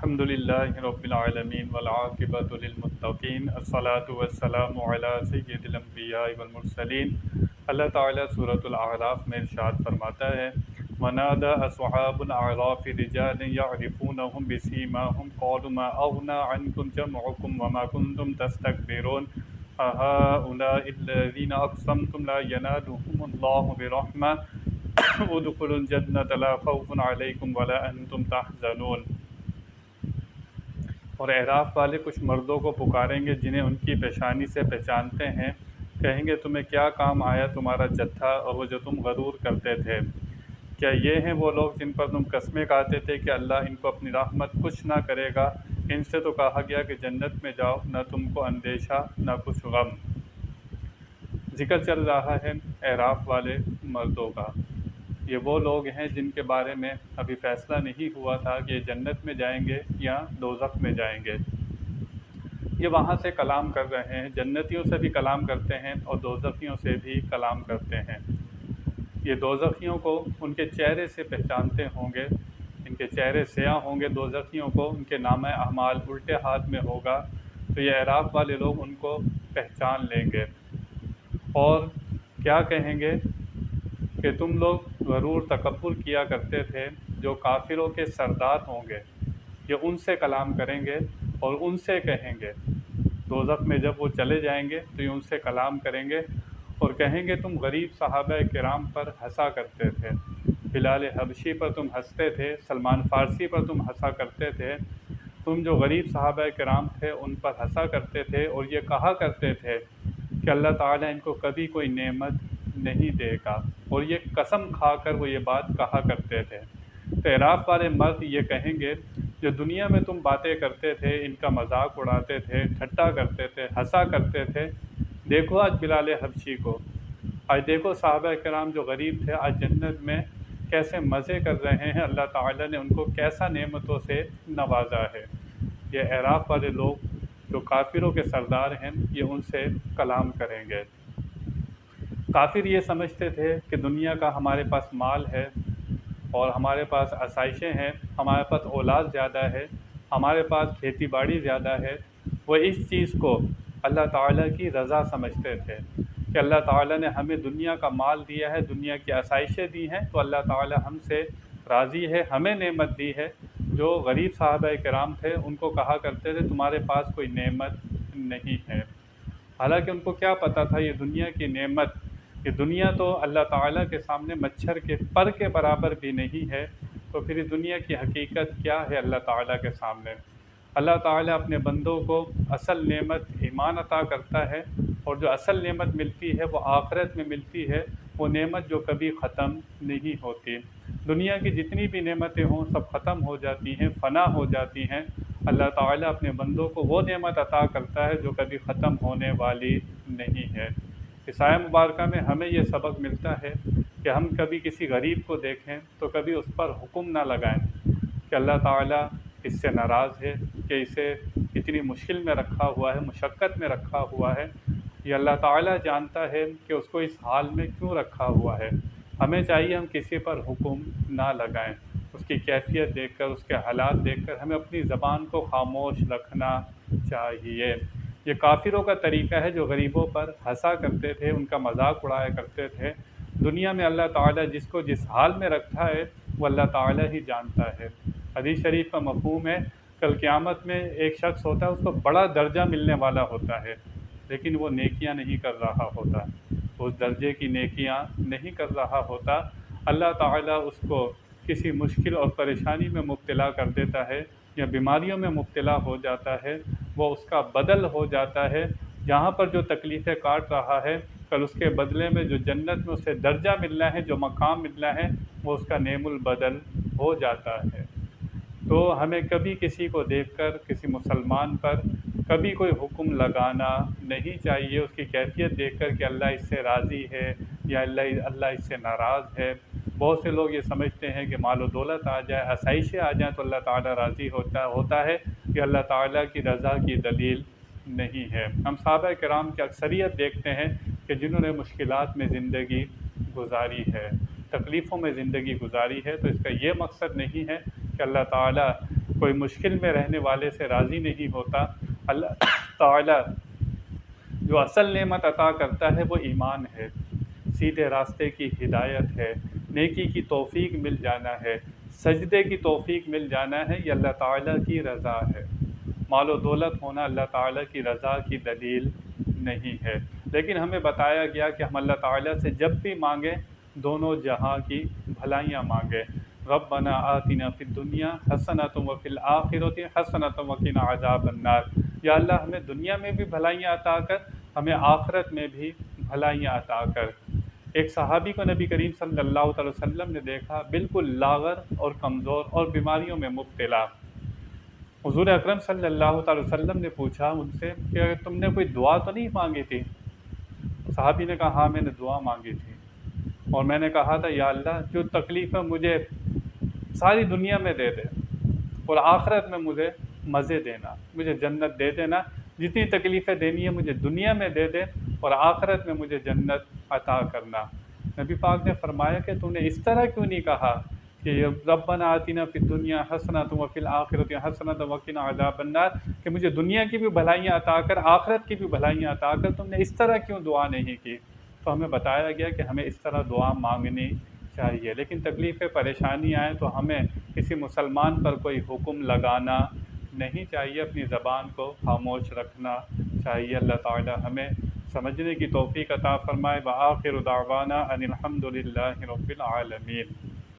الحمدللہ رب العالمین والعاقبۃ للمتقین الصلاۃ والسلام علی سید الانبیاء والمرسلین۔ اللہ تعالیٰ سورۃ الاعراف میں ارشاد فرماتا ہے، وَنَادَى أَصْحَابُ الْأَعْرَافِ رِجَالًا يَعْرِفُونَهُم بِسِيمَاهُمْ قَالُوا مَا أَغْنَىٰ عَنكُمْ جَمْعُكُمْ وَمَا كُنتُمْ تَسْتَكْبِرُونَ أَهَٰؤُلَاءِ الَّذِينَ أَقْسَمْتُمْ لَا يَنَالُهُمُ اللَّهُ بِرَحْمَةٍ ادخلوا الجنة لا خوف عليكم ولا أنتم تحزنون۔ اور اعراف والے کچھ مردوں کو پکاریں گے جنہیں ان کی پیشانی سے پہچانتے ہیں، کہیں گے تمہیں کیا کام آیا تمہارا جتھا اور وہ جو تم غرور کرتے تھے؟ کیا یہ ہیں وہ لوگ جن پر تم قسمیں کھاتے تھے کہ اللہ ان کو اپنی رحمت کچھ نہ کرے گا؟ ان سے تو کہا گیا کہ جنت میں جاؤ، نہ تم کو اندیشہ نہ کچھ غم۔ ذکر چل رہا ہے اعراف والے مردوں کا۔ یہ وہ لوگ ہیں جن کے بارے میں ابھی فیصلہ نہیں ہوا تھا کہ یہ جنت میں جائیں گے یا دوزخ میں جائیں گے۔ یہ وہاں سے کلام کر رہے ہیں، جنتیوں سے بھی کلام کرتے ہیں اور دوزخیوں سے بھی کلام کرتے ہیں۔ یہ دوزخیوں کو ان کے چہرے سے پہچانتے ہوں گے، ان کے چہرے سیاہ ہوں گے، دوزخیوں کو ان کے نامہ اعمال الٹے ہاتھ میں ہوگا، تو یہ اعراف والے لوگ ان کو پہچان لیں گے اور کیا کہیں گے کہ تم لوگ غرور تکبر کیا کرتے تھے، جو کافروں کے سردار ہوں گے یہ ان سے کلام کریں گے اور ان سے کہیں گے، دوزخ میں جب وہ چلے جائیں گے تو یہ ان سے کلام کریں گے اور کہیں گے تم غریب صحابہ کرام پر ہنسا کرتے تھے، بلال حبشی پر تم ہنستے تھے، سلمان فارسی پر تم ہنسا کرتے تھے، تم جو غریب صحابہ کرام تھے ان پر ہنسا کرتے تھے اور یہ کہا کرتے تھے کہ اللہ تعالیٰ ان کو کبھی کوئی نعمت نہیں دے گا، اور یہ قسم کھا کر وہ یہ بات کہا کرتے تھے۔ تو اعراف والے مرد یہ کہیں گے، جو دنیا میں تم باتیں کرتے تھے، ان کا مذاق اڑاتے تھے، ٹھٹا کرتے تھے، ہنسا کرتے تھے، دیکھو آج بلال حبشی کو، آج دیکھو صحابہ کرام جو غریب تھے آج جنت میں کیسے مزے کر رہے ہیں، اللہ تعالیٰ نے ان کو کیسا نعمتوں سے نوازا ہے۔ یہ اعراف والے لوگ جو کافروں کے سردار ہیں یہ ان سے کلام کریں گے۔ کافر یہ سمجھتے تھے کہ دنیا کا ہمارے پاس مال ہے اور ہمارے پاس آسائشیں ہیں، ہمارے پاس اولاد زیادہ ہے، ہمارے پاس کھیتی باڑی زیادہ ہے، وہ اس چیز کو اللہ تعالیٰ کی رضا سمجھتے تھے کہ اللہ تعالیٰ نے ہمیں دنیا کا مال دیا ہے، دنیا کی آسائشیں دی ہیں، تو اللہ تعالیٰ ہم سے راضی ہے، ہمیں نعمت دی ہے۔ جو غریب صحابہ کرام تھے ان کو کہا کرتے تھے تمہارے پاس کوئی نعمت نہیں ہے، حالانکہ ان کو کیا پتہ تھا یہ دنیا کی نعمت، یہ دنیا تو اللہ تعالیٰ کے سامنے مچھر کے پر کے برابر بھی نہیں ہے، تو پھر اس دنیا کی حقیقت کیا ہے اللہ تعالیٰ کے سامنے؟ اللہ تعالیٰ اپنے بندوں کو اصل نعمت ایمان عطا کرتا ہے، اور جو اصل نعمت ملتی ہے وہ آخرت میں ملتی ہے، وہ نعمت جو کبھی ختم نہیں ہوتی۔ دنیا کی جتنی بھی نعمتیں ہوں سب ختم ہو جاتی ہیں، فنا ہو جاتی ہیں، اللہ تعالیٰ اپنے بندوں کو وہ نعمت عطا کرتا ہے جو کبھی ختم ہونے والی نہیں ہے۔ اس آیہ مبارکہ میں ہمیں یہ سبق ملتا ہے کہ ہم کبھی کسی غریب کو دیکھیں تو کبھی اس پر حکم نہ لگائیں کہ اللہ تعالیٰ اس سے ناراض ہے، کہ اسے اتنی مشکل میں رکھا ہوا ہے، مشقت میں رکھا ہوا ہے، یہ اللہ تعالیٰ جانتا ہے کہ اس کو اس حال میں کیوں رکھا ہوا ہے۔ ہمیں چاہیے ہم کسی پر حکم نہ لگائیں، اس کی کیفیت دیکھ کر، اس کے حالات دیکھ کر ہمیں اپنی زبان کو خاموش رکھنا چاہیے۔ یہ کافروں کا طریقہ ہے جو غریبوں پر ہنسا کرتے تھے، ان کا مذاق اڑایا کرتے تھے۔ دنیا میں اللہ تعالیٰ جس کو جس حال میں رکھا ہے وہ اللہ تعالیٰ ہی جانتا ہے۔ حدیث شریف کا مفہوم ہے کل قیامت میں ایک شخص ہوتا ہے، اس کو بڑا درجہ ملنے والا ہوتا ہے، لیکن وہ نیکیاں نہیں کر رہا ہوتا، اس درجے کی نیکیاں نہیں کر رہا ہوتا۔ اللہ تعالیٰ اس کو کسی مشکل اور پریشانی میں مبتلا کر دیتا ہے یا بیماریوں میں مبتلا ہو جاتا ہے، وہ اس کا بدل ہو جاتا ہے۔ جہاں پر جو تکلیفیں کاٹ رہا ہے، کل اس کے بدلے میں جو جنت میں اسے درجہ ملنا ہے، جو مقام ملنا ہے، وہ اس کا نعم البدل ہو جاتا ہے۔ تو ہمیں کبھی کسی کو دیکھ کر، کسی مسلمان پر کبھی کوئی حکم لگانا نہیں چاہیے، اس کی کیفیت دیکھ کر کہ اللہ اس سے راضی ہے یا اللہ اس سے ناراض ہے۔ بہت سے لوگ یہ سمجھتے ہیں کہ مال و دولت آ جائے، آسائشیں آ جائیں تو اللہ تعالیٰ راضی ہوتا ہے، کہ اللہ تعالیٰ کی رضا کی دلیل نہیں ہے۔ ہم صحابہ کرام کی اکثریت دیکھتے ہیں کہ جنہوں نے مشکلات میں زندگی گزاری ہے، تکلیفوں میں زندگی گزاری ہے، تو اس کا یہ مقصد نہیں ہے کہ اللہ تعالیٰ کوئی مشکل میں رہنے والے سے راضی نہیں ہوتا۔ اللہ تعالیٰ جو اصل نعمت عطا کرتا ہے وہ ایمان ہے، سیدھے راستے کی ہدایت ہے، نیکی کی توفیق مل جانا ہے، سجدے کی توفیق مل جانا ہے، یہ اللہ تعالیٰ کی رضا ہے۔ مال و دولت ہونا اللہ تعالیٰ کی رضا کی دلیل نہیں ہے، لیکن ہمیں بتایا گیا کہ ہم اللہ تعالیٰ سے جب بھی مانگیں دونوں جہاں کی بھلائیاں مانگیں۔ ربنا آتنا فی الدنیا حسنۃ وفی الآخرۃ حسنۃ وقنا عذاب النار، یا اللہ ہمیں دنیا میں بھی بھلائیاں عطا کر، ہمیں آخرت میں بھی بھلائیاں عطا کر۔ ایک صحابی کو نبی کریم صلی اللہ علیہ وسلم نے دیکھا بالکل لاغر اور کمزور اور بیماریوں میں مبتلا۔ حضور اکرم صلی اللہ تعالی وسلم نے پوچھا ان سے کہ تم نے کوئی دعا تو نہیں مانگی تھی؟ صحابی نے کہا ہاں میں نے دعا مانگی تھی، اور میں نے کہا تھا یا اللہ جو تکلیفیں مجھے ساری دنیا میں دے دے اور آخرت میں مجھے مزے دینا، مجھے جنت دے دینا، جتنی تکلیفیں دینی ہے مجھے دنیا میں دے دے اور آخرت میں مجھے جنت عطا کرنا۔ نبی پاک نے فرمایا کہ تم نے اس طرح کیوں نہیں کہا کہ ربنا آتنا فی الدنیا حسنۃ وفی الآخرۃ حسنۃ وقنا عذاب النار، کہ مجھے دنیا کی بھی بھلائیاں عطا کر، آخرت کی بھی بھلائیاں عطا کر، تم نے اس طرح کیوں دعا نہیں کی؟ تو ہمیں بتایا گیا کہ ہمیں اس طرح دعا مانگنی چاہیے، لیکن تکلیفیں پریشانی آئیں تو ہمیں کسی مسلمان پر کوئی حکم لگانا نہیں چاہیے، اپنی زبان کو خاموش رکھنا چاہیے۔ اللہ تعالی ہمیں سمجھنے کی توفیق عطا فرمائے۔ وآخر دعوانا ان الحمد للہ رب العالمین۔